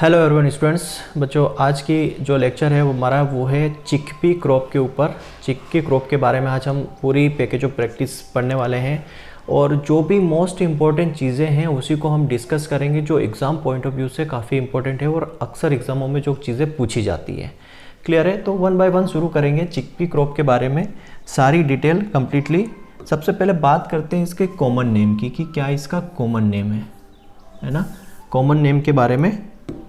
Hello everyone students. बच्चों, आज की जो लेक्चर है वो है चिकपी क्रॉप के ऊपर। चिकपी क्रॉप के बारे में आज हम पूरी पैकेज ऑफ प्रैक्टिस पढ़ने वाले हैं और जो भी मोस्ट इम्पॉर्टेंट चीज़ें हैं उसी को हम डिस्कस करेंगे, जो एग्ज़ाम पॉइंट ऑफ व्यू से काफ़ी इंपॉर्टेंट है और अक्सर एग्जामों में जो चीज़ें पूछी जाती है। क्लियर है? तो वन बाय वन शुरू करेंगे चिकपी क्रॉप के बारे में, सारी डिटेल कम्प्लीटली। सबसे पहले बात करते हैं इसके कॉमन नेम की कि क्या इसका कॉमन नेम है ना। कॉमन नेम के बारे में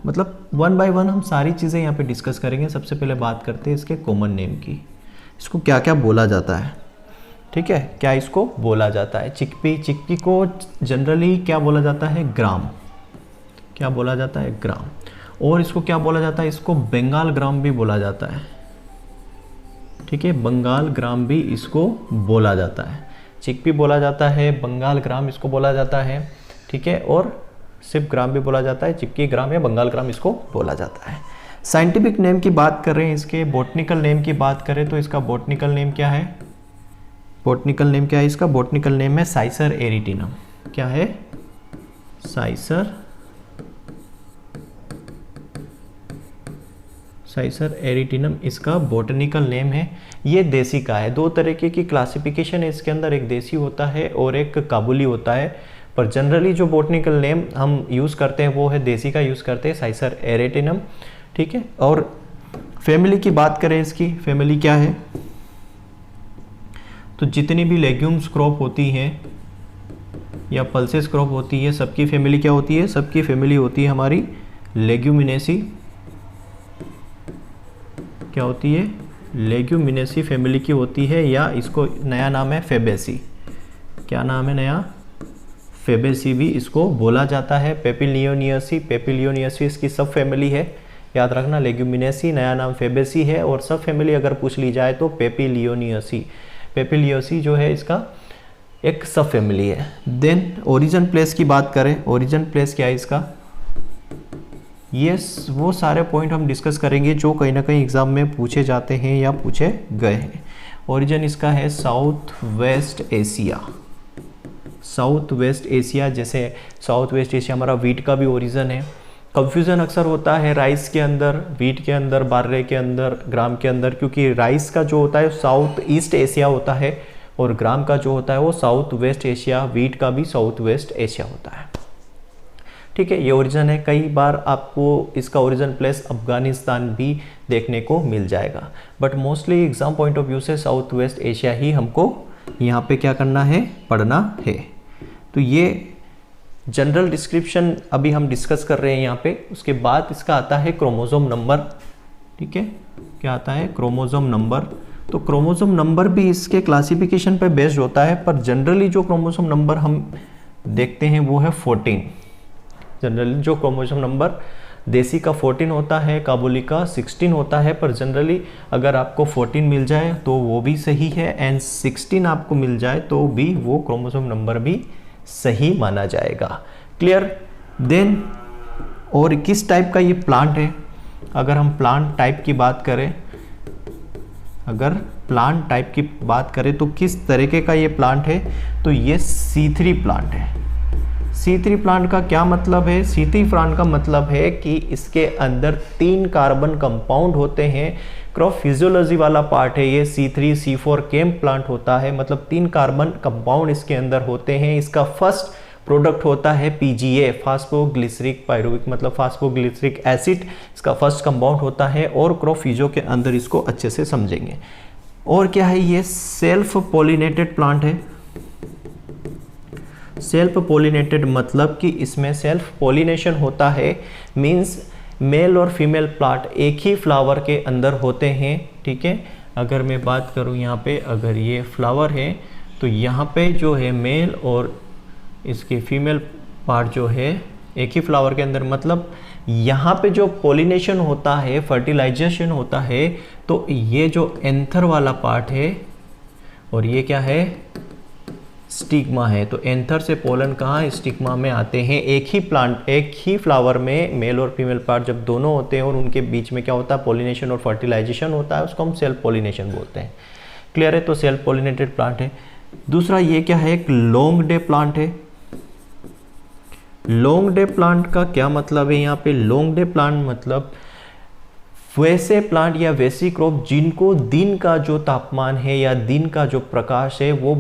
मतलब वन बाय वन हम सारी चीज़ें यहाँ पे डिस्कस करेंगे। सबसे पहले बात करते हैं इसके कॉमन नेम की, इसको क्या क्या बोला जाता है। ठीक है, क्या इसको बोला जाता है? चिकपी को जनरली क्या बोला जाता है? ग्राम। क्या बोला जाता है? ग्राम। और इसको क्या बोला जाता है? इसको बंगाल ग्राम भी बोला जाता है। ठीक है, बंगाल ग्राम भी इसको बोला जाता है। चिकपी बोला जाता है, बंगाल ग्राम इसको बोला जाता है। ठीक है, और सिर्फ ग्राम भी बोला जाता है, चिकपी ग्राम या बंगाल ग्राम इसको बोला जाता है। साइंटिफिक नेम की बात कर रहे हैं, इसके बॉटनिकल नेम की बात करें तो इसका बॉटनिकल नेम क्या है? बॉटनिकल नेम क्या है इसका? बॉटनिकल नेम है साइसर एरिटिनम। क्या है? साइसर एरिटिनम इसका बॉटनिकल नेम है। ये देसी का है। दो तरीके की क्लासिफिकेशन है इसके अंदर, एक देसी होता है और एक काबुली होता है। पर जनरली जो बॉटनिकल नेम हम यूज़ करते हैं वो है देसी का यूज़ करते हैं, साइसर एरिटिनम। ठीक है, और फैमिली की बात करें, इसकी फैमिली क्या है? तो जितनी भी लेग्यूम्स क्रॉप होती हैं या पल्सेस क्रॉप होती है, सबकी फैमिली क्या होती है? सबकी फैमिली होती है हमारी लेग्यूमिनेसी। क्या होती है? लेग्यूमिनेसी फैमिली की होती है, या इसको नया नाम है फेबेसी। क्या नाम है नया? फेबेसी भी इसको बोला जाता है। पेपिलियोनियसी इसकी सब फैमिली है, याद रखना। लेग्यूमिनेसी नया नाम फेबेसी है और सब फैमिली अगर पूछ ली जाए तो पेपिलियोसी जो है इसका एक सब फैमिली है। देन ओरिजिन प्लेस की बात करें, ओरिजिन प्लेस क्या है इसका? ये वो सारे पॉइंट हम डिस्कस करेंगे जो कहीं ना कहीं एग्जाम में पूछे जाते हैं या पूछे गए हैं। ओरिजिन इसका है south west Asia. South west Asia, जैसे साउथ वेस्ट एशिया हमारा वीट का भी ओरिजिन है। कंफ्यूजन अक्सर होता है राइस के अंदर, वीट के अंदर, बार्ले के अंदर, ग्राम के अंदर, क्योंकि राइस का जो होता है साउथ ईस्ट एशिया होता है और ग्राम का जो होता है वो साउथ वेस्ट एशिया, वीट का भी साउथ वेस्ट एशिया होता है। ठीक है, ये ओरिजिन है। कई बार आपको इसका ओरिजिन प्लेस अफगानिस्तान भी देखने को मिल जाएगा, but mostly exam point of view से साउथ वेस्ट एशिया ही हमको यहाँ पे क्या करना है? पढ़ना है। तो ये जनरल डिस्क्रिप्शन अभी हम डिस्कस कर रहे हैं यहाँ पे। उसके बाद इसका आता है क्रोमोसोम नंबर। ठीक है, क्या आता है? Chromosome number. तो क्रोमोसोम नंबर भी इसके क्लासिफिकेशन पे बेस्ड होता है, पर जनरली जो क्रोमोसोम नंबर हम देखते हैं वो है 14। जनरली जो क्रोमोसोम नंबर देसी का 14 होता है, काबुली का 16 होता है, पर जनरली अगर आपको 14 मिल जाए तो वो भी सही है, एंड 16 आपको मिल जाए तो भी वो क्रोमोसोम नंबर भी सही माना जाएगा। क्लियर? देन और किस टाइप का ये प्लांट है? अगर हम प्लांट टाइप की बात करें, अगर प्लांट टाइप की बात करें तो किस तरीके का ये प्लांट है? तो ये C3 प्लांट है। C3 प्लांट का क्या मतलब है? C3 प्लांट का मतलब है कि इसके अंदर 3 कार्बन कंपाउंड होते हैं। क्रॉप फिजियोलॉजी वाला पार्ट है ये। C3C4 केम प्लांट होता है, मतलब 3 कार्बन कंपाउंड इसके अंदर होते हैं। इसका फर्स्ट प्रोडक्ट होता है PGA, फास्फोग्लिसरिक पायरुविक, मतलब फास्फोग्लिसरिक एसिड इसका फर्स्ट कंपाउंड होता है। और क्रॉप फिजियो के अंदर इसको अच्छे से समझेंगे। और क्या है? ये सेल्फ पॉलिनेटेड प्लांट है। सेल्फ पॉलिनेटेड मतलब कि इसमें सेल्फ पॉलिनेशन होता है, मीन्स मेल और फीमेल प्लांट एक ही फ्लावर के अंदर होते हैं। ठीक है, अगर मैं बात करूं यहाँ पे, अगर ये फ्लावर है तो यहाँ पे जो है मेल और इसके फीमेल पार्ट जो है एक ही फ्लावर के अंदर, मतलब यहाँ पे जो पॉलिनेशन होता है, फर्टिलाइजेशन होता है, तो ये जो एंथर वाला पार्ट है और ये क्या है? स्टिग्मा है। तो एंथर से पोलन कहाँ? स्टिग्मा में आते हैं। एक ही प्लांट, एक ही फ्लावर में मेल और फीमेल पार्ट जब दोनों होते हैं और उनके बीच में क्या होता है? पॉलिनेशन और फर्टिलाइजेशन होता है, उसको हम सेल्फ पॉलिनेशन बोलते हैं। क्लियर है? तो सेल्फ पॉलिनेटेड प्लांट है। दूसरा ये क्या है? एक लॉन्ग डे प्लांट है। लॉन्ग डे प्लांट का क्या मतलब है यहाँ पे? लॉन्ग डे प्लांट मतलब वैसे प्लांट या वैसी क्रॉप जिनको दिन का जो तापमान है या दिन का जो प्रकाश है वो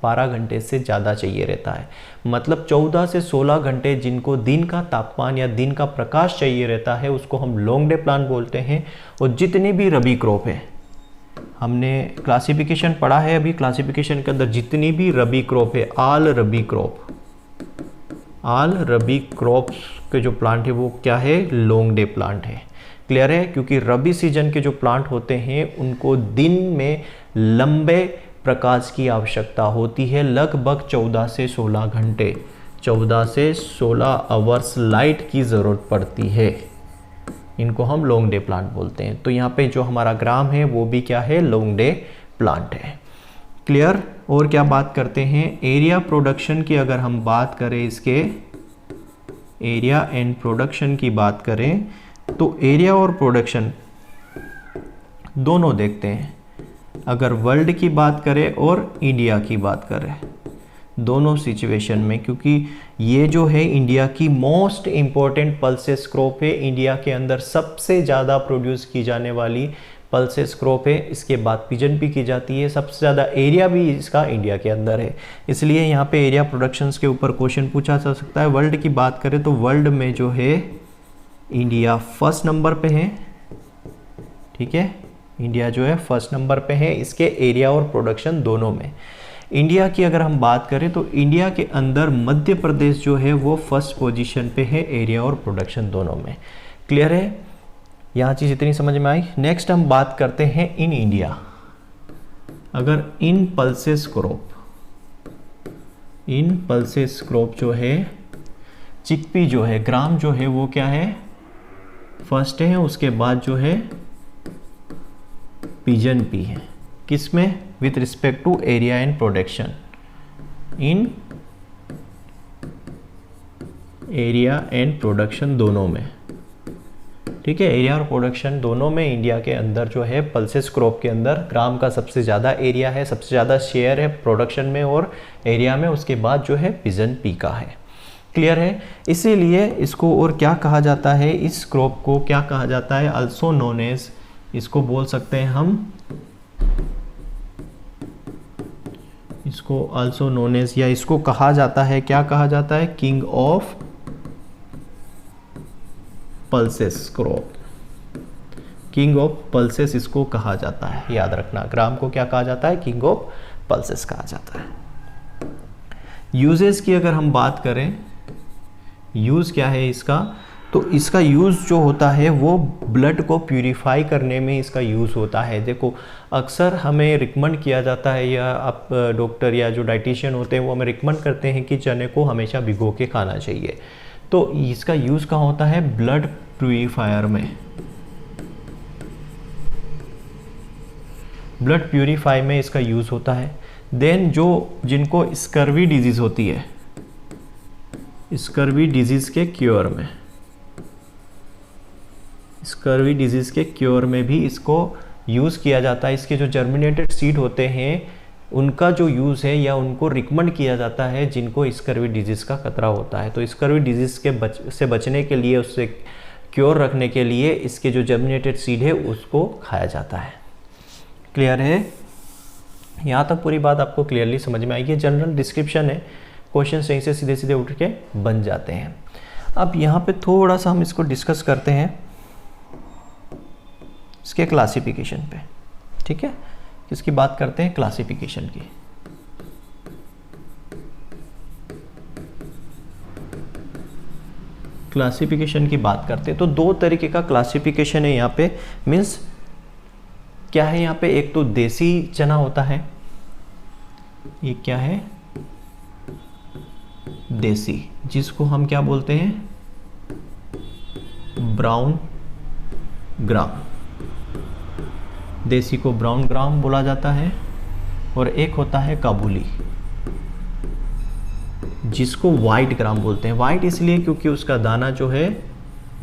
12 घंटे से ज़्यादा चाहिए रहता है। मतलब 14 से 16 घंटे जिनको दिन का तापमान या दिन का प्रकाश चाहिए रहता है उसको हम लॉन्ग डे प्लांट बोलते हैं। और जितनी भी रबी क्रॉप है, हमने क्लासिफिकेशन पढ़ा है अभी, क्लासिफिकेशन के अंदर जितनी भी रबी क्रॉप है, ऑल रबी क्रॉप्स के जो प्लांट है वो क्या है? लॉन्ग डे प्लांट है। क्लियर है? क्योंकि रबी सीजन के जो प्लांट होते हैं उनको दिन में लंबे प्रकाश की आवश्यकता होती है, लगभग 14 से 16 घंटे, 14 से 16 आवर्स लाइट की ज़रूरत पड़ती है। इनको हम लॉन्ग डे प्लांट बोलते हैं। तो यहाँ पे जो हमारा ग्राम है वो भी क्या है? लॉन्ग डे प्लांट है। क्लियर? और क्या बात करते हैं? एरिया प्रोडक्शन की अगर हम बात करें, इसके एरिया एंड प्रोडक्शन की बात करें तो एरिया और प्रोडक्शन दोनों देखते हैं। अगर वर्ल्ड की बात करें और इंडिया की बात करें, दोनों सिचुएशन में, क्योंकि ये जो है इंडिया की मोस्ट इम्पॉर्टेंट पल्सेस क्रॉप है, इंडिया के अंदर सबसे ज़्यादा प्रोड्यूस की जाने वाली पल्सेस क्रॉप है। इसके बाद पिजन भी की जाती है, सबसे ज़्यादा एरिया भी इसका इंडिया के अंदर है। इसलिए यहाँ पे एरिया प्रोडक्शंस के ऊपर क्वेश्चन पूछा जा सकता है। वर्ल्ड की बात करें तो वर्ल्ड में जो है इंडिया फर्स्ट नंबर पे है। ठीक है, इंडिया जो है फर्स्ट नंबर पे है इसके एरिया और प्रोडक्शन दोनों में। इंडिया की अगर हम बात करें तो इंडिया के अंदर मध्य प्रदेश जो है वो फर्स्ट पोजीशन पे है एरिया और प्रोडक्शन दोनों में। क्लियर है? यहाँ चीज़ इतनी समझ में आई। नेक्स्ट हम बात करते हैं इन इंडिया। अगर इन पल्सेस क्रॉप जो है, चिकपी जो है, ग्राम जो है वो क्या है? फर्स्ट है। उसके बाद जो है पिजन पी है। किस में? With respect to area and production. इन एरिया एंड प्रोडक्शन दोनों में। ठीक है, एरिया और प्रोडक्शन दोनों में इंडिया के अंदर जो है पल्सेस क्रॉप के अंदर ग्राम का सबसे ज़्यादा एरिया है, सबसे ज़्यादा शेयर है प्रोडक्शन में और एरिया में। उसके बाद जो है पिजन पी का है। क्लियर है? इसीलिए इसको और क्या कहा जाता है? इस क्रॉप को क्या कहा जाता है? अल्सो नोन एज, इसको बोल सकते हैं हम, इसको अल्सो नोन एज, या इसको कहा जाता है, क्या कहा जाता है? King of pulses crop. King of pulses इसको कहा जाता है। याद रखना, ग्राम को क्या कहा जाता है? किंग ऑफ पल्सेस कहा जाता है। यूजेस की अगर हम बात करें, यूज़ क्या है इसका? तो इसका यूज़ जो होता है वो ब्लड को प्यूरिफाई करने में इसका यूज़ होता है। देखो, अक्सर हमें रिकमेंड किया जाता है, या आप डॉक्टर या जो डाइटिशियन होते हैं वो हमें रिकमेंड करते हैं कि चने को हमेशा भिगो के खाना चाहिए। तो इसका यूज़ कहाँ होता है? ब्लड प्यूरिफायर में। ब्लड प्यूरिफाई में इसका यूज़ होता है। देन जिनको स्कर्वी डिजीज़ होती है, स्कर्वी डिजीज़ के क्योर में, स्कर्वी डिजीज़ के क्योर में भी इसको यूज़ किया जाता है। इसके जो जर्मिनेटेड सीड होते हैं उनका जो यूज़ है, या उनको रिकमेंड किया जाता है जिनको स्कर्वी डिजीज़ का खतरा होता है। तो स्कर्वी डिजीज़ के से बचने के लिए, उससे क्योर रखने के लिए इसके जो जर्मिनेटेड सीड है उसको खाया जाता है। क्लियर है? यहाँ तक पूरी बात आपको क्लियरली समझ में आएगी। जनरल डिस्क्रिप्शन है, क्वेश्चन सही से सीधे सीधे उठ के बन जाते हैं। अब यहाँ पे थोड़ा सा हम इसको डिस्कस करते हैं इसके क्लासिफिकेशन पे। ठीक है, किसकी बात करते हैं? क्लासिफिकेशन की। क्लासिफिकेशन की बात करते हैं तो दो तरीके का क्लासिफिकेशन है यहाँ पे। मीन्स क्या है यहाँ पे? एक तो देसी चना होता है, ये क्या है? देसी, जिसको हम क्या बोलते हैं? ब्राउन ग्राम। देसी को ब्राउन ग्राम बोला जाता है। और एक होता है काबुली, जिसको वाइट ग्राम बोलते हैं। वाइट इसलिए क्योंकि उसका दाना जो है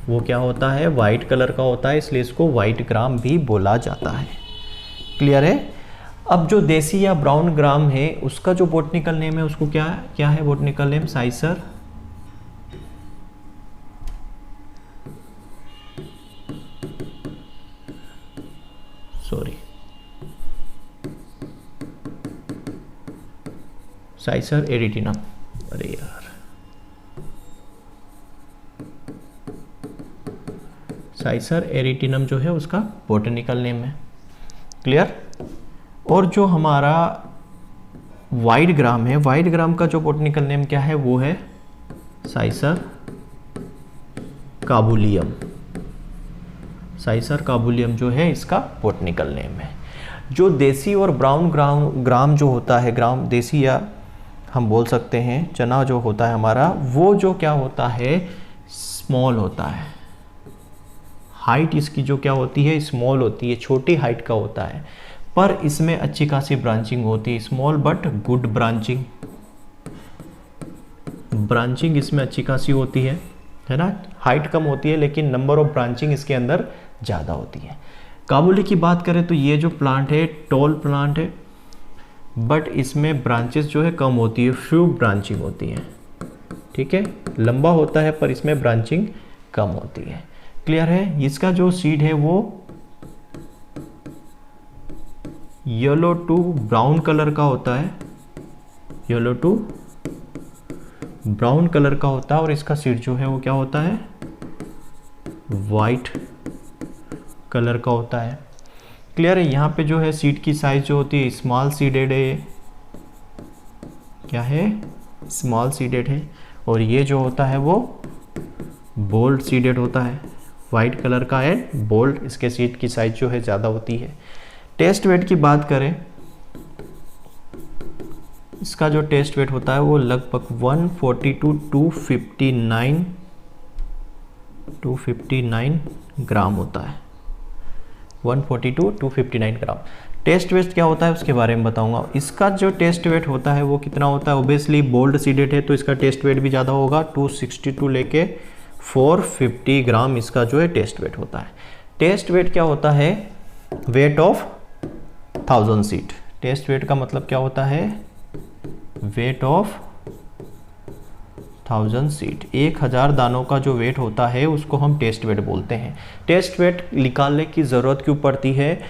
वो क्या होता है? वाइट कलर का होता है, इसलिए इसको वाइट ग्राम भी बोला जाता है। क्लियर है? अब जो देसी या ब्राउन ग्राम है उसका जो बॉटनिकल नेम है उसको क्या है? बॉटनिकल नेम साइसर सॉरी, साइसर एरिटिनम, अरे यार, साइसर एरिटिनम जो है उसका बोटेनिकल नेम है। क्लियर। और जो हमारा वाइट ग्राम है, वाइट ग्राम का जो बोटेनिकल नेम क्या है, वो है साइसर काबुलियम। साइसर काबुलियम जो है इसका बोटेनिकल नेम है। जो देसी और ब्राउन ग्राम जो होता है, ग्राम देसी या हम बोल सकते हैं चना जो होता है हमारा, वो जो क्या होता है, स्मॉल होता है। हाइट इसकी जो क्या होती है, स्मॉल होती है, छोटी हाइट का होता है, पर इसमें अच्छी खासी ब्रांचिंग होती है। Small but good branching, branching इसमें अच्छी खासी होती है ना। हाइट कम होती है लेकिन नंबर ऑफ ब्रांचिंग इसके अंदर ज़्यादा होती है। काबुली की बात करें तो ये जो प्लांट है टॉल प्लांट है, बट इसमें ब्रांचेस जो है कम होती है, फ्यू ब्रांचिंग होती है। ठीक है, लंबा होता है पर इसमें ब्रांचिंग कम होती है। क्लियर है। इसका जो सीड है वो येलो टू ब्राउन कलर का होता है, येलो टू ब्राउन कलर का होता है, और इसका सीड जो है वो क्या होता है, वाइट कलर का होता है। क्लियर है। यहाँ पे जो है सीड की साइज जो होती है स्मॉल सीडेड है, क्या है, स्मॉल सीडेड है, और ये जो होता है वो बोल्ड सीडेड होता है, वाइट कलर का है, बोल्ड, इसके सीड की साइज जो है ज़्यादा होती है। टेस्ट वेट की बात करें, इसका जो टेस्ट वेट होता है वो लगभग 140 to 259 ग्राम होता है, 140 to 259 ग्राम। टेस्ट वेट क्या होता है उसके बारे में बताऊंगा। इसका जो टेस्ट वेट होता है वो कितना होता है, ओबियसली बोल्ड सीडेड है तो इसका टेस्ट वेट भी ज़्यादा होगा, 262 लेके 450 ग्राम इसका जो है टेस्ट वेट होता है। टेस्ट वेट क्या होता है, weight of 1000 seed. Test weight का मतलब क्या होता है, वेट ऑफ 1000 सीड। 1000 दानों का जो वेट होता है उसको हम टेस्ट वेट बोलते हैं। टेस्ट वेट निकालने की ज़रूरत क्यों पड़ती है,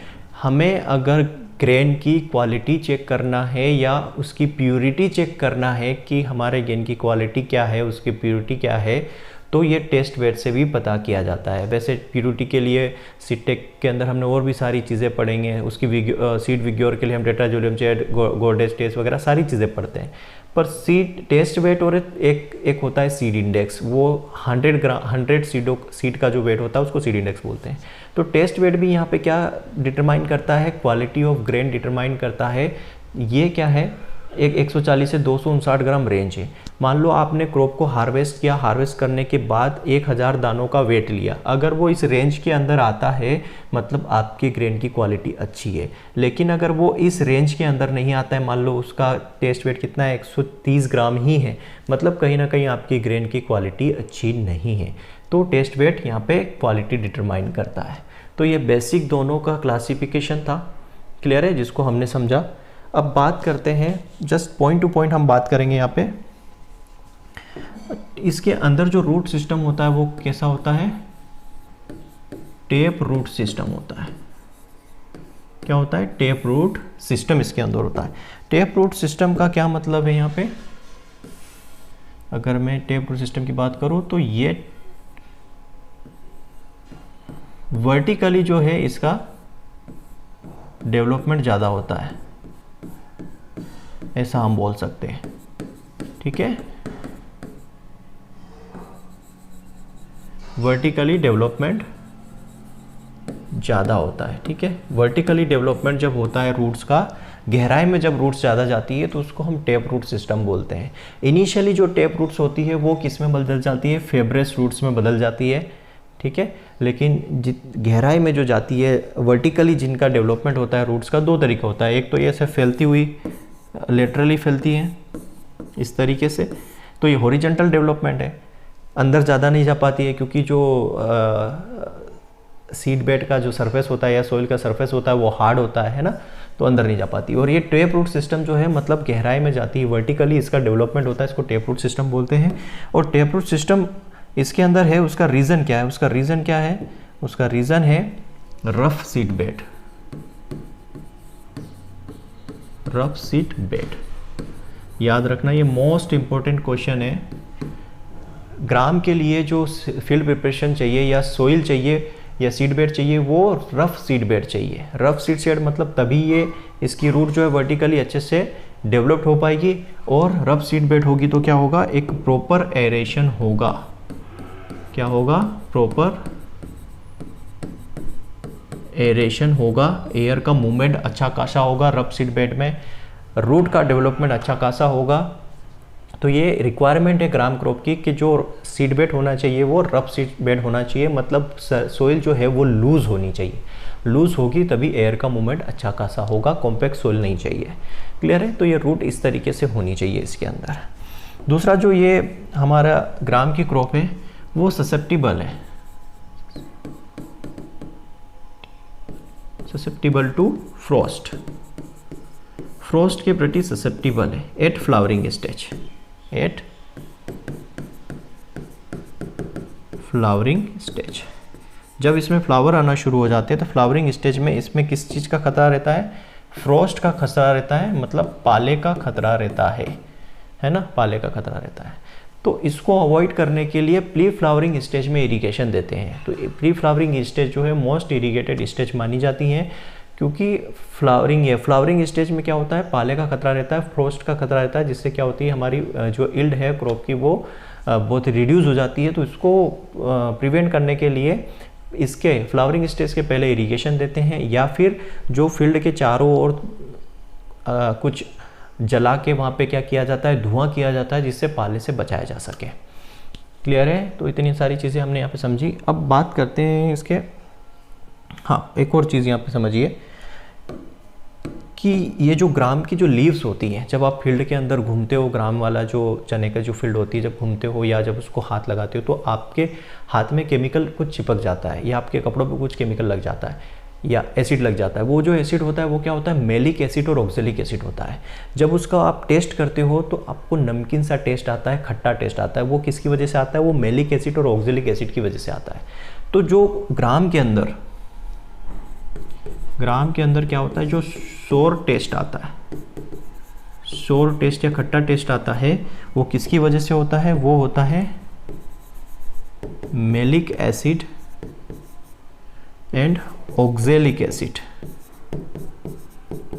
हमें अगर ग्रेन की क्वालिटी चेक करना है या उसकी प्योरिटी चेक करना है कि हमारे गेन की क्वालिटी क्या है, उसकी प्योरिटी क्या है, तो ये टेस्ट वेट से भी पता किया जाता है। वैसे प्योरिटी के लिए सीटेक के अंदर हमने और भी सारी चीज़ें पढ़ेंगे, उसकी सीड विग्योर के लिए हम टेट्राजोलियम चेट, गोर्डेज टेस्ट वगैरह सारी चीज़ें पढ़ते हैं। पर सीड टेस्ट वेट और एक होता है सीड इंडेक्स, वो 100 सीड का जो वेट होता है उसको सीड इंडेक्स बोलते हैं। तो टेस्ट वेट भी यहाँ पे क्या डिटरमाइन करता है, क्वालिटी ऑफ ग्रेन डिटरमाइन करता है। ये क्या है, एक 140 से 259 ग्राम रेंज है। मान लो आपने क्रॉप को हार्वेस्ट किया, हार्वेस्ट करने के बाद 1000 दानों का वेट लिया, अगर वो इस रेंज के अंदर आता है मतलब आपके ग्रेन की क्वालिटी अच्छी है। लेकिन अगर वो इस रेंज के अंदर नहीं आता है, मान लो उसका टेस्ट वेट कितना है, 130 ग्राम ही है, मतलब कहीं ना कहीं आपकी ग्रेन की क्वालिटी अच्छी नहीं है। तो टेस्ट वेट यहाँ पे क्वालिटी डिटरमाइन करता है। तो ये बेसिक दोनों का क्लासिफिकेशन था, क्लियर है, जिसको हमने समझा। अब बात करते हैं, जस्ट पॉइंट टू पॉइंट हम बात करेंगे यहाँ पे। इसके अंदर जो रूट सिस्टम होता है वो कैसा होता है, टेप रूट सिस्टम होता है। क्या होता है, टेप रूट सिस्टम इसके अंदर होता है। टेप रूट सिस्टम का क्या मतलब है, यहाँ पे अगर मैं टेप रूट सिस्टम की बात करूँ तो ये वर्टिकली जो है इसका डेवलपमेंट ज़्यादा होता है, ऐसा हम बोल सकते हैं। ठीक है, वर्टिकली डेवलपमेंट ज़्यादा होता है। ठीक है, वर्टिकली डेवलपमेंट जब होता है रूट्स का, गहराई में जब रूट्स ज़्यादा जाती है तो उसको हम टेप रूट सिस्टम बोलते हैं। इनिशियली जो टेप रूट्स होती है वो किस में बदल जाती है, फेब्रेस रूट्स में बदल जाती है। ठीक है, लेकिन गहराई में जो जाती है वर्टिकली जिनका डेवलपमेंट होता है रूट्स का, दो तरीका होता है। एक तो ये ऐसे फैलती हुई लेटरली फैलती है इस तरीके से, तो ये हॉरिजॉन्टल डेवलपमेंट है, अंदर ज़्यादा नहीं जा पाती है क्योंकि जो सीड बेड का जो सरफेस होता है या सोइल का सरफेस होता है वो हार्ड होता है ना, तो अंदर नहीं जा पाती। और ये टेप रूट सिस्टम जो है मतलब गहराई में जाती है, वर्टिकली इसका डेवलपमेंट होता है, इसको टेप रूट सिस्टम बोलते हैं। और टेप रूट सिस्टम इसके अंदर है, उसका रीज़न क्या है, उसका रीज़न क्या है, उसका रीज़न है rough seed bed. Rough seed bed. याद रखना ये मोस्ट इम्पोर्टेंट क्वेश्चन है। ग्राम के लिए जो फील्ड प्रिपरेशन चाहिए या सोइल चाहिए या सीड बेड चाहिए वो रफ सीड बेड चाहिए। रफ सीड बेड मतलब तभी ये इसकी रूट जो है वर्टिकली अच्छे से डेवलप्ड हो पाएगी, और रफ सीड बेड होगी तो क्या होगा, एक प्रॉपर एरेशन होगा। क्या होगा, प्रॉपर एरेशन होगा, एयर का मूवमेंट अच्छा खासा होगा रफ सीड बेड में, रूट का डेवलपमेंट अच्छा खासा होगा। तो ये रिक्वायरमेंट है ग्राम क्रॉप की कि जो सीड बेड होना चाहिए वो रफ सीड बेड होना चाहिए, मतलब सोइल जो है वो लूज़ होनी चाहिए। लूज़ होगी तभी एयर का मूवमेंट अच्छा खासा होगा, कॉम्पैक्ट सोइल नहीं चाहिए। क्लियर है। तो ये रूट इस तरीके से होनी चाहिए इसके अंदर। दूसरा जो ये हमारा ग्राम की क्रॉप है वो ससेप्टिबल है, ससेप्टिबल टू फ्रॉस्ट, फ्रॉस्ट के प्रति ससेप्टिबल है at flowering stage, at flowering stage. जब इसमें फ्लावर आना शुरू हो जाते हैं तो फ्लावरिंग स्टेज में इसमें किस चीज़ का खतरा रहता है, फ्रॉस्ट का खतरा रहता है, मतलब पाले का खतरा रहता है ना, पाले का खतरा रहता है। तो इसको अवॉइड करने के लिए प्री फ्लावरिंग स्टेज में इरिगेशन देते हैं। तो प्री फ्लावरिंग स्टेज जो है मोस्ट इरिगेटेड स्टेज मानी जाती है, क्योंकि फ्लावरिंग स्टेज में क्या होता है, पाले का खतरा रहता है, फ्रॉस्ट का खतरा रहता है, जिससे क्या होती है हमारी जो यील्ड है क्रॉप की वो बहुत रिड्यूस हो जाती है। तो इसको प्रिवेंट करने के लिए इसके फ्लावरिंग स्टेज के पहले इरिगेशन देते हैं, या फिर जो फील्ड के चारों ओर कुछ जला के वहाँ पे क्या किया जाता है, धुआं किया जाता है, जिससे पाले से बचाया जा सके। क्लियर है। तो इतनी सारी चीज़ें हमने यहाँ पे समझी। अब बात करते हैं इसके, हाँ एक और चीज़ यहाँ पे समझिए कि ये जो ग्राम की जो लीव्स होती हैं, जब आप फील्ड के अंदर घूमते हो, ग्राम वाला जो चने का जो फील्ड होती है, जब घूमते हो या जब उसको हाथ लगाते हो तो आपके हाथ में केमिकल कुछ चिपक जाता है, या आपके कपड़ों पे कुछ केमिकल लग जाता है, या एसिड लग जाता है। वो जो एसिड होता है वो क्या होता है, मेलिक एसिड और ऑक्जेलिक एसिड होता है। जब उसका आप टेस्ट करते हो तो आपको नमकीन सा टेस्ट आता है, खट्टा टेस्ट आता है। वो किसकी वजह से आता है, वो मेलिक एसिड और ऑक्जेलिक एसिड की वजह से आता है। तो जो ग्राम के अंदर क्या होता है, जो सोर टेस्ट आता है, सोर टेस्ट या खट्टा टेस्ट आता है, वो किसकी वजह से होता है, वो होता है malic acid and oxalic acid,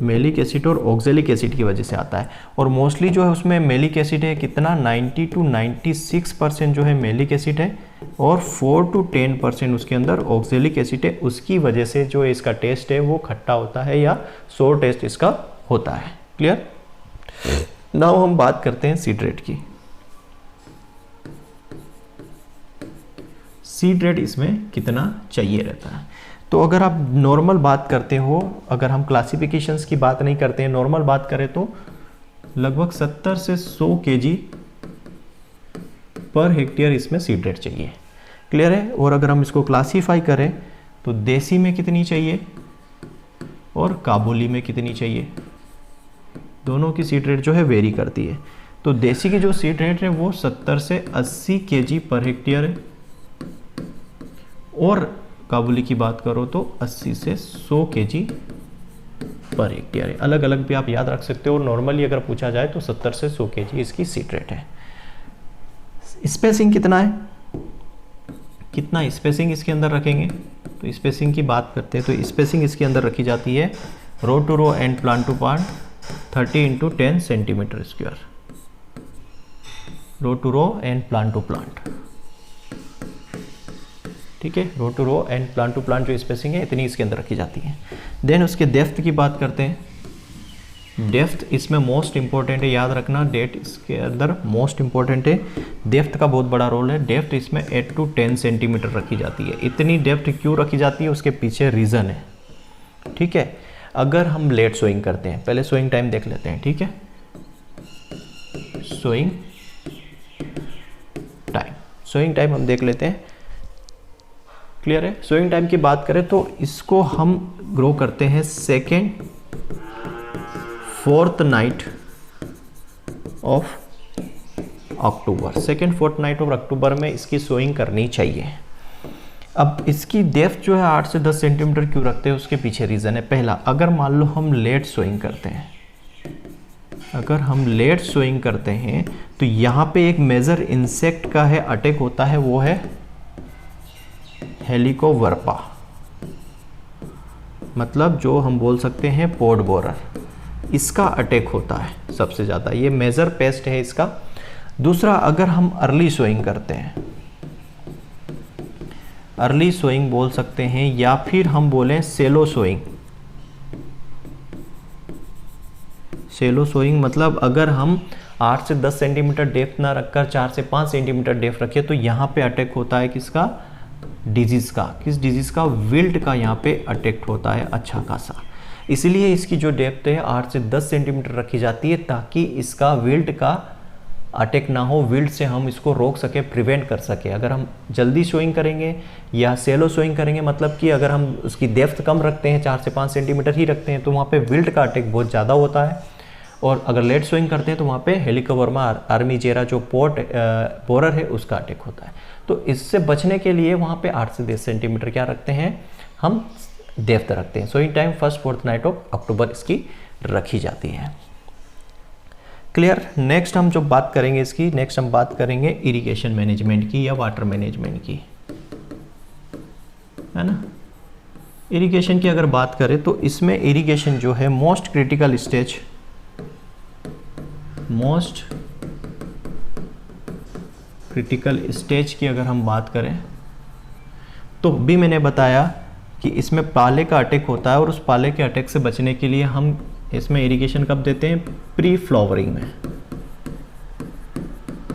malic acid और ऑक्जेलिक एसिड की वजह से आता है। और मोस्टली जो है उसमें मेलिक एसिड है कितना, 90 to 96% जो है मेलिक एसिड है, और 4 to 10% उसके अंदर ऑक्जेलिक एसिड है। उसकी वजह से जो इसका टेस्ट है वो खट्टा होता है या सोर टेस्ट इसका होता है। क्लियर। नाउ हम बात करते हैं सीड रेट की। सीड रेट इसमें कितना चाहिए रहता है। तो अगर आप नॉर्मल बात करते हो, अगर हम क्लासिफिकेशंस की बात नहीं करते हैं, नॉर्मल बात करें तो लगभग 70 से 100 kg पर हेक्टेयर इसमें सीड रेट चाहिए। क्लियर है। और अगर हम इसको क्लासीफाई करें तो देसी में कितनी चाहिए और काबुली में कितनी चाहिए, दोनों की सीड रेट जो है वेरी करती है। तो देसी की जो सीड रेट है वो 70 से 80 kg पर हेक्टेयर है, और काबुली की बात करो तो 80 से 100 kg पर हेक्टेयर है। अलग अलग भी आप याद रख सकते हो। नॉर्मली अगर पूछा जाए तो 70 से 100 kg इसकी सीड रेट है। स्पेसिंग कितना है, कितना स्पेसिंग इसके अंदर रखेंगे, तो स्पेसिंग की बात करते हैं तो स्पेसिंग इसके अंदर रखी जाती है row to row and plant to plant 30 into 10 centimetre square, row to row and plant to plant. ठीक है, row to row and plant to plant जो स्पेसिंग है इतनी इसके अंदर रखी जाती है। देन उसके डेप्थ की बात करते हैं। डेप्थ इसमें मोस्ट इंपॉर्टेंट है, याद रखना, डेट इसके अंदर मोस्ट इंपॉर्टेंट है। डेप्थ का बहुत बड़ा रोल है। डेप्थ इसमें 8 to 10 सेंटीमीटर रखी जाती है। इतनी डेप्थ क्यों रखी जाती है, उसके पीछे रीज़न है। ठीक है। अगर हम लेट सोइंग करते हैं, पहले सोइंग टाइम देख लेते हैं। ठीक है, सोइंग टाइम हम देख लेते हैं। क्लियर है। सोइंग टाइम की बात करें तो इसको हम ग्रो करते हैं 2nd, 4th night of October. 2nd, 4th night of अक्टूबर में इसकी सोइंग करनी चाहिए। अब इसकी डेप्थ जो है 8 से 10 सेंटीमीटर क्यों रखते हैं, उसके पीछे रीज़न है। पहला, अगर मान लो हम लेट सोइंग करते हैं, अगर हम लेट सोइंग करते हैं तो यहाँ पे एक मेजर इंसेक्ट का है अटैक होता है, वो है हेलिकोवर्पा, मतलब जो हम बोल सकते हैं पोड बोरर, इसका अटैक होता है सबसे ज़्यादा, ये मेजर पेस्ट है इसका। दूसरा, अगर हम अर्ली सोइंग करते हैं, अर्ली सोइंग बोल सकते हैं, या फिर हम बोलें सेलो सोइंग। सेलो सोइंग मतलब अगर हम 8 से 10 सेंटीमीटर डेप्थ ना रखकर 4 से 5 सेंटीमीटर डेप्थ रखिए तो यहाँ पे अटैक होता है किसका, डिजीज़ का। किस डिजीज़ का, विल्ट का यहाँ पे अटैक होता है अच्छा खासा। इसलिए इसकी जो डेप्थ है 8 से 10 सेंटीमीटर रखी जाती है ताकि इसका विल्ट का अटैक ना हो, विल्ट से हम इसको रोक सके, प्रिवेंट कर सके। अगर हम जल्दी सोइंग करेंगे या सेलो सोइंग करेंगे, मतलब कि अगर हम उसकी डेप्थ कम रखते हैं, 4 से 5 सेंटीमीटर ही रखते हैं, तो वहाँ पे विल्ट का अटैक बहुत ज़्यादा होता है। और अगर लेट सोइंग करते हैं तो वहाँ पे हेलिकोवर्पा आर्मीजेरा जो बोरर है उसका अटैक होता है। तो इससे बचने के लिए वहाँ पे 8 से 10 सेंटीमीटर क्या रखते हैं, हम डेप्थ रखते हैं। Sowing time 1/4 night of October इसकी रखी जाती है। क्लियर। नेक्स्ट हम जो बात करेंगे इसकी, नेक्स्ट हम बात करेंगे इरिगेशन मैनेजमेंट की या वाटर मैनेजमेंट की, है ना। इरिगेशन की अगर बात करें तो इसमें इरिगेशन जो है most critical stage, most critical stage की अगर हम बात करें तो भी मैंने बताया कि इसमें पाले का अटैक होता है, और उस पाले के अटैक से बचने के लिए हम इसमें इरिगेशन कब देते हैं, प्री फ्लावरिंग में।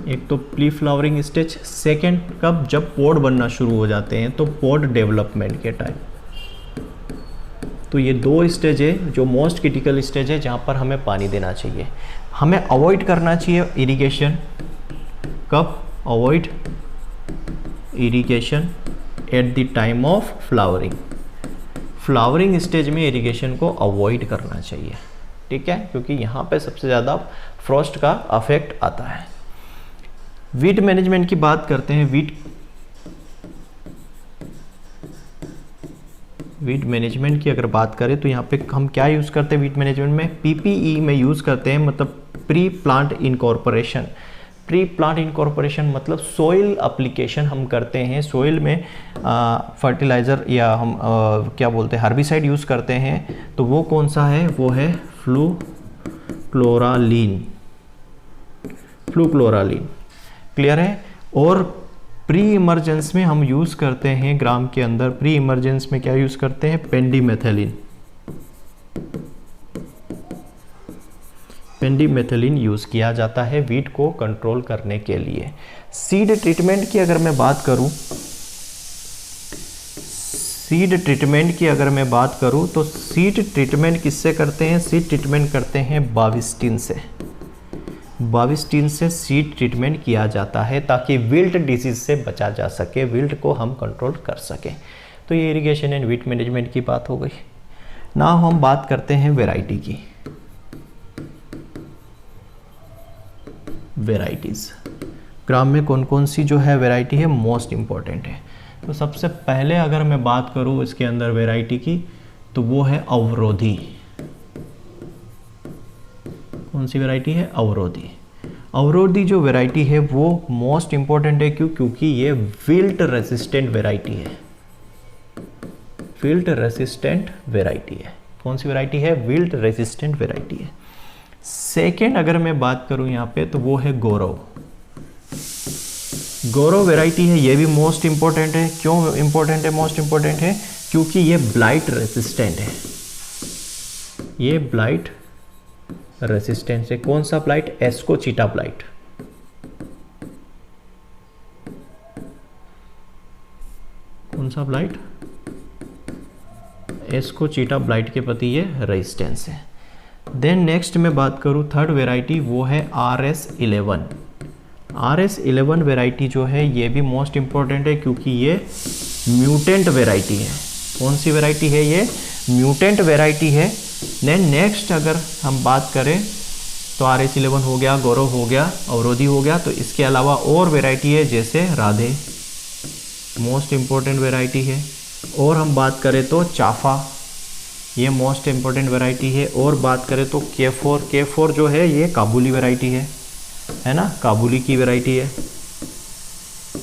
एक तो प्री फ्लावरिंग स्टेज, सेकेंड कब, जब पॉड बनना शुरू हो जाते हैं, तो पॉड डेवलपमेंट के टाइम। तो ये 2 स्टेज है जो मोस्ट क्रिटिकल स्टेज है जहाँ पर हमें पानी देना चाहिए। हमें अवॉइड करना चाहिए इरिगेशन कब, avoid irrigation at the time of flowering. Flowering stage में इरिगेशन को अवॉइड करना चाहिए, ठीक है, क्योंकि यहाँ पे सबसे ज़्यादा फ्रॉस्ट का अफेक्ट आता है। वीड मैनेजमेंट की बात करते हैं। वीड मैनेजमेंट की अगर बात करें तो यहाँ पे हम क्या यूज़ करते हैं वीड मैनेजमेंट में, पीपीई में यूज़ करते हैं, मतलब pre plant incorporation. Pre plant incorporation मतलब सोइल एप्लीकेशन हम करते हैं, सोइल में फर्टिलाइज़र या हम क्या बोलते हैं हर्बिसाइड यूज़ करते हैं। तो वो कौन सा है, वो है फ्लूक्लोरालीन। क्लियर है। और प्री इमरजेंस में हम यूज़ करते हैं ग्राम के अंदर, प्री इमरजेंस में क्या यूज़ करते हैं, पेंडीमेथिलीन। पेंडीमेथिलीन यूज़ किया जाता है वीट को कंट्रोल करने के लिए। सीड ट्रीटमेंट की अगर मैं बात करूं, तो सीड ट्रीटमेंट किससे करते हैं, सीड ट्रीटमेंट करते हैं बाविस्टिन से। बाविस्टिन से सीड ट्रीटमेंट किया जाता है ताकि विल्ट डिजीज से बचा जा सके, विल्ट को हम कंट्रोल कर सकें। तो ये इरिगेशन एंड वीट मैनेजमेंट की बात हो गई। नाउ हम बात करते हैं वैरायटी की। वैरायटीज़, ग्राम में कौन कौन सी जो है वैरायटी है, मोस्ट इम्पॉर्टेंट है। तो सबसे पहले अगर मैं बात करूँ इसके अंदर वैरायटी की, तो वो है अवरोधी। कौन सी वैरायटी है, अवरोधी। अवरोधी जो वैरायटी है वो मोस्ट इम्पॉर्टेंट है, क्योंकि ये विल्ट रेसिस्टेंट वैरायटी है। विल्ट रेसिस्टेंट वैरायटी है। कौन सी वैरायटी है, विल्ट रेसिस्टेंट वैरायटी है। सेकेंड अगर मैं बात करूं यहाँ पे तो वो है गौरव। गौरव वैरायटी है, ये भी मोस्ट इम्पॉर्टेंट है। क्यों इम्पोर्टेंट है, मोस्ट इम्पॉर्टेंट है, क्योंकि ये ब्लाइट रेसिस्टेंट है। ये ब्लाइट रेसिस्टेंट है। कौन सा ब्लाइट, एस्कोचीटा ब्लाइट। कौन सा ब्लाइट, एस्कोचीटा ब्लाइट के प्रति ये रेजिस्टेंस है। देन नेक्स्ट मैं बात करूँ थर्ड वैरायटी, वो है RS11। RS11 वैरायटी जो है ये भी मोस्ट इम्पॉर्टेंट है, क्योंकि ये म्यूटेंट वैरायटी है। कौन सी वैरायटी है, ये म्यूटेंट वैरायटी है। देन नेक्स्ट अगर हम बात करें तो RS11 हो गया, गौरव हो गया, अवरोधी हो गया। तो इसके अलावा और वैरायटी है जैसे राधे, मोस्ट इम्पॉर्टेंट वैरायटी है। और हम बात करें तो चाफा, ये मोस्ट इम्पोर्टेंट वैरायटी है। और बात करें तो K4 जो है ये काबुली वैरायटी है ना, काबुली की वैरायटी है,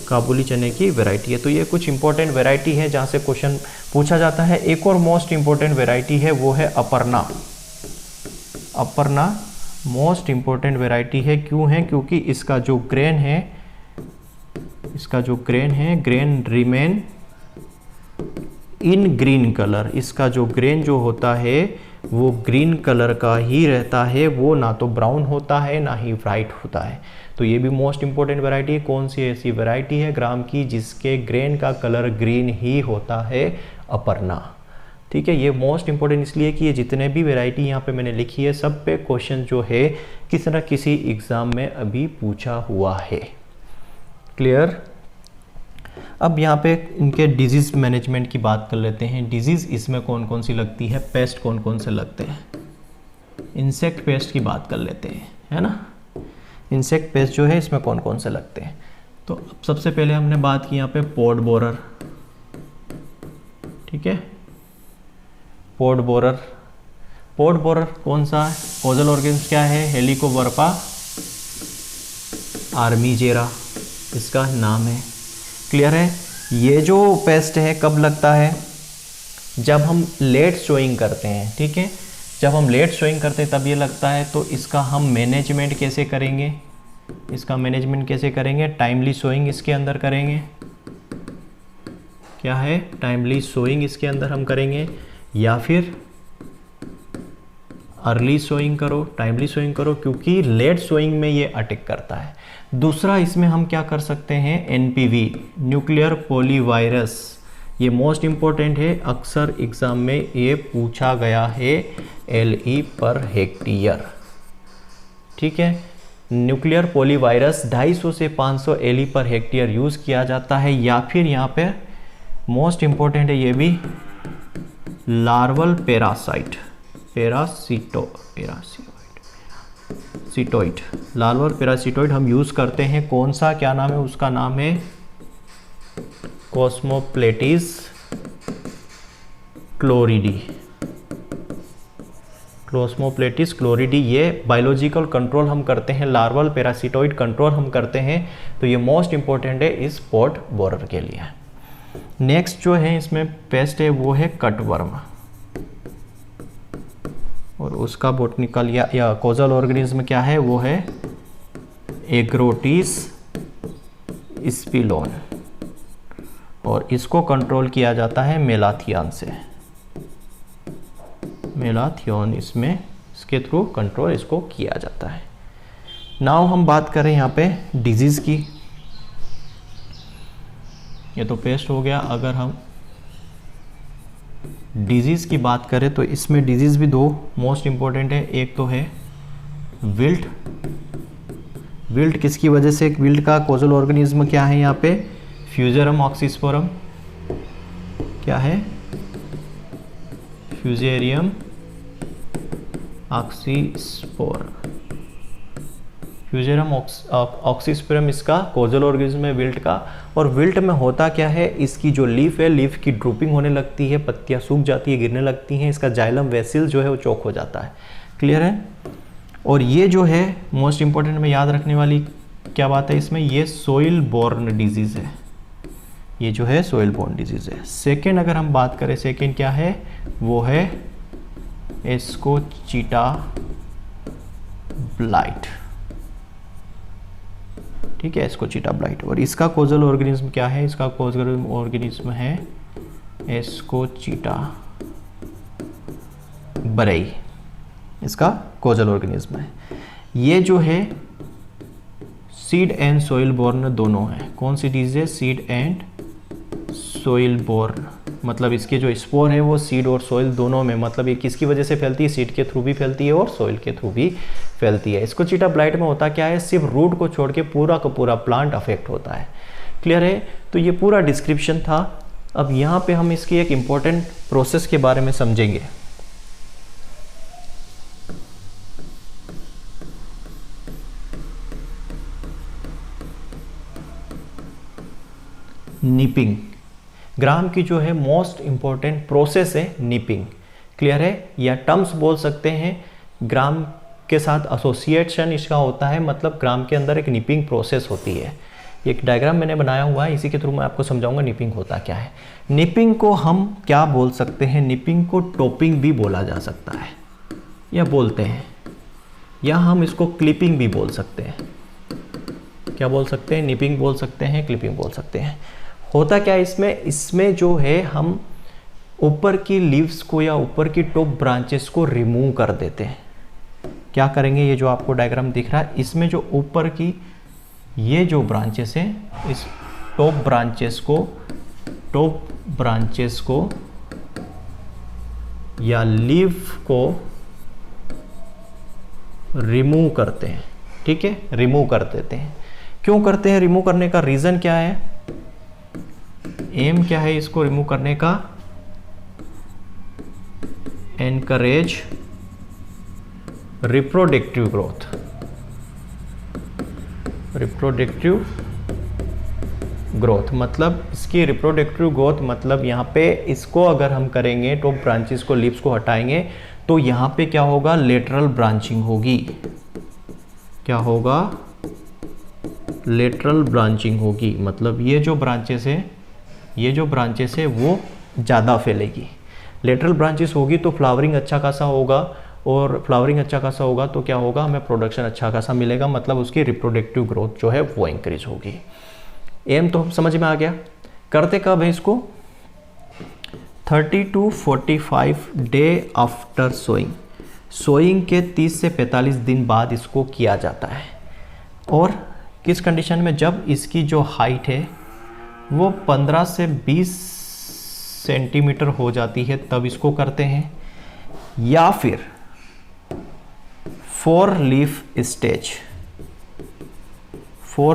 काबुली चने की वैरायटी है। तो ये कुछ इंपॉर्टेंट वैरायटी है जहाँ से क्वेश्चन पूछा जाता है। एक और मोस्ट इम्पोर्टेंट वैरायटी है वो है Aparna. Aparna most important variety है। क्यों है? क्योंकि इसका जो ग्रेन है grain remain in green colour. इसका जो ग्रेन जो होता है वो ग्रीन कलर का ही रहता है, वो ना तो ब्राउन होता है ना ही वाइट होता है। तो ये भी मोस्ट इंपॉर्टेंट वैरायटी है। कौन सी ऐसी वैरायटी है ग्राम की जिसके ग्रेन का कलर ग्रीन ही होता है? अपर्णा। ठीक है, ये मोस्ट इंपॉर्टेंट इसलिए कि ये जितने भी वैरायटी यहाँ पे मैंने लिखी है सब पे क्वेश्चन जो है किसी न किसी एग्जाम में अभी पूछा हुआ है। क्लियर? अब यहाँ पे इनके डिजीज़ मैनेजमेंट की बात कर लेते हैं। डिजीज़ इसमें कौन कौन सी लगती है, पेस्ट कौन कौन से लगते हैं। इंसेक्ट पेस्ट की बात कर लेते हैं, है ना। इंसेक्ट पेस्ट जो है इसमें कौन कौन से लगते हैं। तो अब सबसे पहले हमने बात की यहाँ पे पॉड बोरर। ठीक है, पॉड बोरर कौन सा है? कॉजल ऑर्गेन्स क्या है? हेलिकोवर्पा आर्मीजेरा इसका नाम है। क्लियर है? ये जो पेस्ट है कब लगता है? जब हम लेट सोइंग करते हैं। ठीक है, जब हम लेट सोइंग करते हैं तब ये लगता है। तो इसका हम मैनेजमेंट कैसे करेंगे? टाइमली सोइंग इसके अंदर करेंगे। क्या है? टाइमली सोइंग इसके अंदर हम करेंगे, या फिर अर्ली सोइंग करो, टाइमली सोइंग करो, क्योंकि लेट सोइंग में ये अटैक करता है। दूसरा इसमें हम क्या कर सकते हैं? NPV न्यूक्लियर पॉलीवायरस, ये मोस्ट इम्पोर्टेंट है, अक्सर एग्जाम में ये पूछा गया है LE पर हेक्टेयर। ठीक है, न्यूक्लियर पॉलीवायरस 250 से 500 LE पर हेक्टेयर यूज़ किया जाता है। या फिर यहाँ पे मोस्ट इम्पोर्टेंट है ये भी लार्वल पैरासाइट, पैरासीटोइड, लार्वल पैरासीटोइड हम यूज़ करते हैं। कौन सा, क्या नाम है उसका? नाम है कॉस्मोप्लेटिस क्लोरिडी। ये बायोलॉजिकल कंट्रोल हम करते हैं, लार्वल पैरासीटोइड कंट्रोल हम करते हैं। तो ये मोस्ट इंपॉर्टेंट है इस पॉड बोरर के लिए। नेक्स्ट जो है इसमें पेस्ट है वो है कटवर्म, और उसका बोटनिकल या कॉजल ऑर्गेनिज्म क्या है? वो है एग्रोटिस स्पिलोन, और इसको कंट्रोल किया जाता है मेलाथियन से। मेलाथियन इसके थ्रू कंट्रोल इसको किया जाता है। नाउ हम बात करें यहाँ पे डिजीज़ की। ये तो पेस्ट हो गया। अगर हम डिजीज़ की बात करें तो इसमें डिजीज़ भी दो मोस्ट इम्पोर्टेंट है। एक तो है विल्ट किसकी वजह से? विल्ट का कॉजल ऑर्गेनिज्म क्या है यहाँ पे? Fusarium oxysporum. क्या है? Fusarium oxysporum. फ्यूजेरियम ऑक्सीस्पोरम इसका कॉजल ऑर्गेनिज्म है विल्ट का। और विल्ट में होता क्या है? इसकी जो लीफ है, लीफ की ड्रूपिंग होने लगती है, पत्तियां सूख जाती है, गिरने लगती हैं, इसका जाइलम वेसिल जो है वो चौक हो जाता है। क्लियर है? और ये जो है मोस्ट इंपॉर्टेंट में याद रखने वाली क्या बात है इसमें? ये सोइल बोर्न डिजीज़ है। ये जो है सोइल बोर्न डिजीज़ है। सेकेंड अगर हम बात करें, सेकेंड क्या है? वो है एस्कोचीटा ब्लाइट। ठीक है, एस्कोचीटा ब्लाइट। और इसका कॉजल ऑर्गेनिज्म क्या है? इसका कॉजल ऑर्गेनिज्म है एस्कोचीटा बरई, इसका कॉजल ऑर्गेनिज्म है। ये जो है सीड एंड सोइल बोर्न दोनों है। कौन सी डिजीज है? Seed and soil borne. मतलब इसके जो स्पोर है वो सीड और सोइल दोनों में, मतलब ये किसकी वजह से फैलती है? सीड के थ्रू भी फैलती है और सोइल के थ्रू भी फैलती है। एस्कोचीटा ब्लाइट में होता क्या है? सिर्फ रूट को छोड़ के पूरा का पूरा प्लांट अफेक्ट होता है। क्लियर है? तो ये पूरा डिस्क्रिप्शन था। अब यहाँ पे हम इसकी एक इम्पॉर्टेंट प्रोसेस के बारे में समझेंगे। निपिंग। ग्राम की जो है मोस्ट इम्पॉर्टेंट प्रोसेस है निपिंग। क्लियर है? या टर्म्स बोल सकते हैं, ग्राम के साथ एसोसिएशन इसका होता है, मतलब ग्राम के अंदर एक निपिंग प्रोसेस होती है। एक डायग्राम मैंने बनाया हुआ है, इसी के थ्रू मैं आपको समझाऊंगा निपिंग होता क्या है। निपिंग को हम क्या बोल सकते हैं? निपिंग को टॉपिंग भी बोला जा सकता है, या बोलते हैं, या हम इसको क्लिपिंग भी बोल सकते हैं। क्या बोल सकते हैं? निपिंग बोल सकते हैं, क्लिपिंग बोल सकते हैं। होता क्या है इसमें जो है हम ऊपर की लीव्स को या ऊपर की टॉप ब्रांचेस को रिमूव कर देते हैं। क्या करेंगे? ये जो आपको डायग्राम दिख रहा है, इसमें जो ऊपर की ये जो ब्रांचेस हैं, इस टॉप ब्रांचेस को या लीव को रिमूव करते हैं। ठीक है, रिमूव कर देते हैं। क्यों करते हैं? रिमूव करने का रीज़न क्या है? एम क्या है इसको रिमूव करने का? Encourage reproductive growth. Reproductive growth मतलब इसकी रिप्रोडक्टिव ग्रोथ मतलब यहाँ पे इसको अगर हम करेंगे, टॉप ब्रांचेस को, लीव्स को हटाएंगे, तो यहाँ पे क्या होगा? लेटरल ब्रांचिंग होगी। क्या होगा? लेटरल ब्रांचिंग होगी। मतलब ये जो ब्रांचेस है वो ज़्यादा फैलेगी। लेटरल ब्रांचेस होगी तो फ्लावरिंग अच्छा खासा होगा, और फ्लावरिंग अच्छा खासा होगा तो क्या होगा? हमें प्रोडक्शन अच्छा खासा मिलेगा, मतलब उसकी रिप्रोडक्टिव ग्रोथ जो है वो इंक्रीज होगी। एम तो समझ में आ गया। करते कब है इसको? 30 to 45 डे आफ्टर सोइंग के 30 से 45 दिन बाद इसको किया जाता है। और किस कंडीशन में? जब इसकी जो हाइट है वो 15 से 20 सेंटीमीटर हो जाती है, तब इसको करते हैं। या फिर 4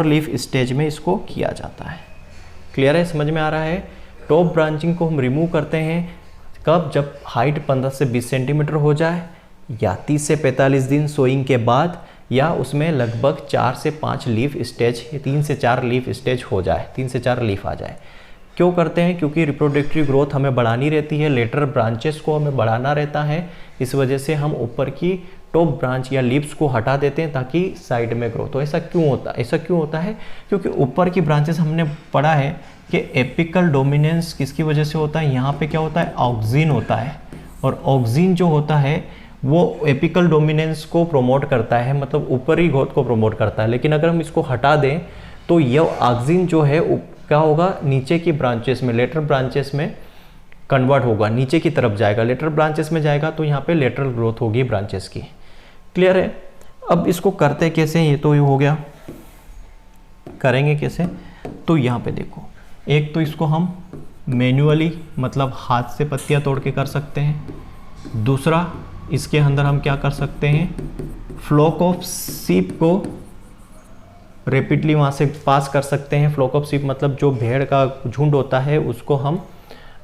लीफ स्टेज में इसको किया जाता है। क्लियर है? समझ में आ रहा है? टॉप ब्रांचिंग को हम रिमूव करते हैं कब? जब हाइट 15 से 20 सेंटीमीटर हो जाए, या 30 से 45 दिन सोइंग के बाद, या उसमें लगभग 4 से 5 लीफ स्टेज, 3 से 4 लीफ स्टेज हो जाए, 3 से 4 लीफ आ जाए। क्यों करते हैं? क्योंकि रिप्रोडक्टिव ग्रोथ हमें बढ़ानी रहती है, लेटर ब्रांचेस को हमें बढ़ाना रहता है। इस वजह से हम ऊपर की टॉप ब्रांच या लीव्स को हटा देते हैं ताकि साइड में ग्रोथ हो। ऐसा क्यों होता है? क्योंकि ऊपर की ब्रांचेस हमने पढ़ा है कि एपिकल डोमिनेंस किसकी वजह से होता है? यहाँ पे क्या होता है? ऑक्सिन होता है, और ऑक्सिन जो होता है वो एपिकल डोमिनेंस को प्रमोट करता है, मतलब ऊपरी ग्रोथ को प्रमोट करता है। लेकिन अगर हम इसको हटा दें तो यह ऑक्सिन जो है क्या होगा? नीचे की ब्रांचेस में, लेटर ब्रांचेस में कन्वर्ट होगा, नीचे की तरफ जाएगा, लेटर ब्रांचेस में जाएगा, तो यहाँ पे लेटरल ग्रोथ होगी ब्रांचेस की। क्लियर है? अब इसको करते कैसे? ये तो हो गया, करेंगे कैसे? तो यहाँ पे देखो, एक तो इसको हम मैन्युअली मतलब हाथ से पत्तियाँ तोड़ के कर सकते हैं। दूसरा, इसके अंदर हम क्या कर सकते हैं? फ्लॉक ऑफ शीप को रैपिडली वहाँ से पास कर सकते हैं। फ्लॉक ऑफ शीप मतलब जो भेड़ का झुंड होता है उसको हम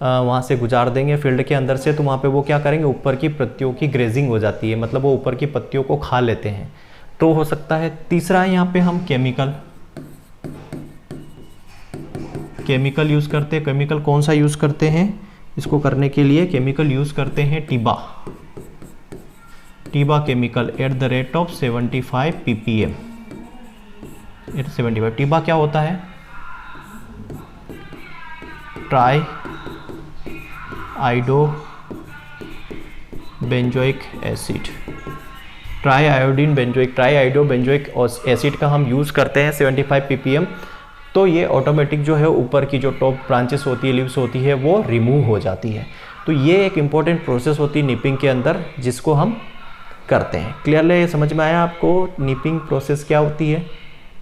वहाँ से गुजार देंगे फील्ड के अंदर से, तो वहाँ पे वो क्या करेंगे? ऊपर की पत्तियों की ग्रेजिंग हो जाती है, मतलब वो ऊपर की पत्तियों को खा लेते हैं, तो हो सकता है। तीसरा है यहाँ पे हम केमिकल यूज़ करते हैं। केमिकल कौन सा यूज़ करते हैं इसको करने के लिए? केमिकल यूज़ करते हैं TIBA chemical at the rate of 75 ppm। 75 TIBA क्या होता है? Tri iodo benzoic acid, tri iodo benzoic acid का हम यूज़ करते हैं 75 ppm। तो ये ऑटोमेटिक जो है ऊपर की जो टॉप ब्रांचेस होती है, लीव्स होती है, वो रिमूव हो जाती है। तो ये एक इम्पॉर्टेंट प्रोसेस होती है निपिंग के अंदर, जिसको हम करते हैं। क्लियरली समझ में आया आपको निपिंग प्रोसेस क्या होती है?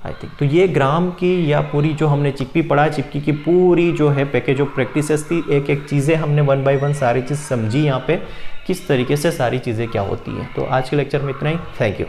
आई थिंक तो ये ग्राम की या पूरी जो हमने चिक्की पढ़ा, चिक्की की पूरी जो है पैकेज ऑफ प्रैक्टिसेस थी। एक एक चीज़ें हमने 1 by 1 सारी चीज़ समझी, यहाँ पे किस तरीके से सारी चीज़ें क्या होती है। तो आज के लेक्चर में इतना ही। Thank you.